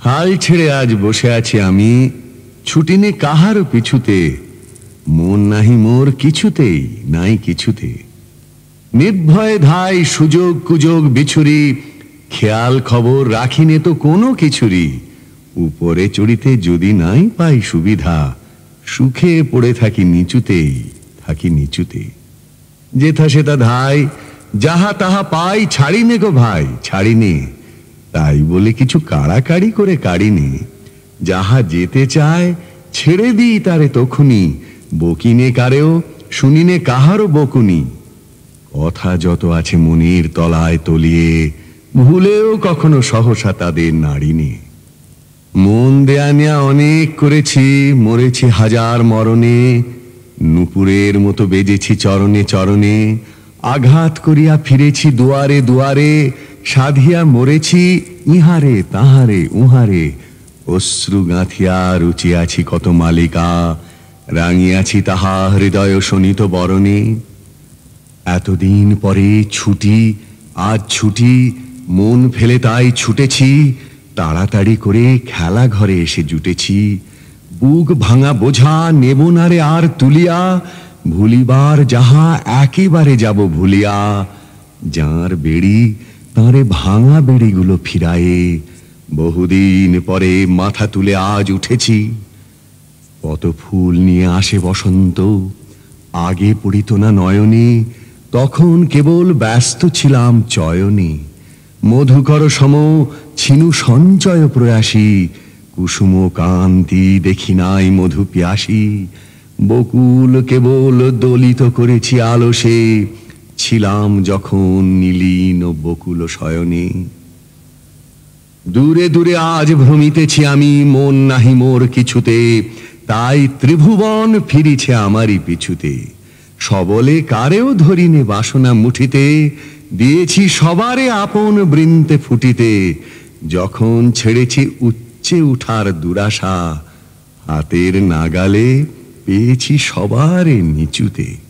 হাল ছেড়ে আজ বসে আছি আমি, ছুটি নে কাহারও পিছুতে। মন নাহি মোর কিছুতেই, নাই কিছুতে। নির্ভয়ে ধাই সুযোগ কুযোগ বিছুরি, খেয়াল খবর রাখিনে তো কোনো কিছুরই। উপরে চড়িতে যদি নাই পাই সুবিধা, সুখে পড়ে থাকি নিচুতেই, থাকি নিচুতে। যেথা সেটা ধাই, যাহা তাহা পাই ছাড়িনে গো ভাই, ছাড়িনে। তাই বলে কিছু কাড়াকাড়ি করে কাড়িনে। যাহা যেতে চায় ছেড়ে দিই তারে তখুনি, বকিনে কারেও শুনিনে কাহারও বকুনি। কথা যত আছে মনের তলায় তলিয়ে, ভুলেও কখনো সহসা তাদের নাড়িনে। মন দেয়া নেয়া অনেক করেছি, মরেছি হাজার মরণে। নুপুরের মতো বেজেছি চরণে চরণে, আঘাত করিয়া ফিরেছি দুয়ারে দুয়ারে। সাধিয়া মরেছি ইহারে তাহারে উহারে, অশ্রু গাঁথিয়া রুচিয়াছি কত মালিকা। রাঙিয়াছি তাহা হৃদয় শোনিত বরণে। এতদিন পরে ছুটি, আজ ছুটি, মন ফেলে তাই ছুটেছি। তাড়াতাড়ি করে খেলা ঘরে এসে জুটেছি। বুক ভাঙা বোঝা নেব না রে আর তুলিয়া, ভুলিবার যাহা একেবারে যাব ভুলিয়া। যার বেড়ি তাঁরে ভাঙা বেড়িগুলো ফিরায়ে, বহুদিন পরে মাথা তুলে আজ উঠেছি। কত ফুল নিয়ে আসে বসন্ত, আগে পড়িত না নয়নে। তখন কেবল ব্যস্ত ছিলাম চয়নে। মধুকর সম ছিনু সঞ্চয় প্রয়াসী, কুসুম কান্তি দেখি নাই মধু পিয়াসী। বকুল কেবল দলিত করেছি আলসে, ছিলাম যখন নীলীন বকুল শয়নে। দূরে দূরে আজ ভ্রমিতেছি আমি, মন নাহি মোর কিছুতে। তাই ত্রিভুবন ফিরিছে আমারই পিছুতে। সবলে কারেও ধরিনে বাসনা মুঠিতে, দিয়েছি সবারে আপন বৃন্তে ফুটিতে। যখন ছেড়েছি উচ্চে উঠার দুরাশা, হাতের নাগালে পেয়েছি সবারে নিচুতে।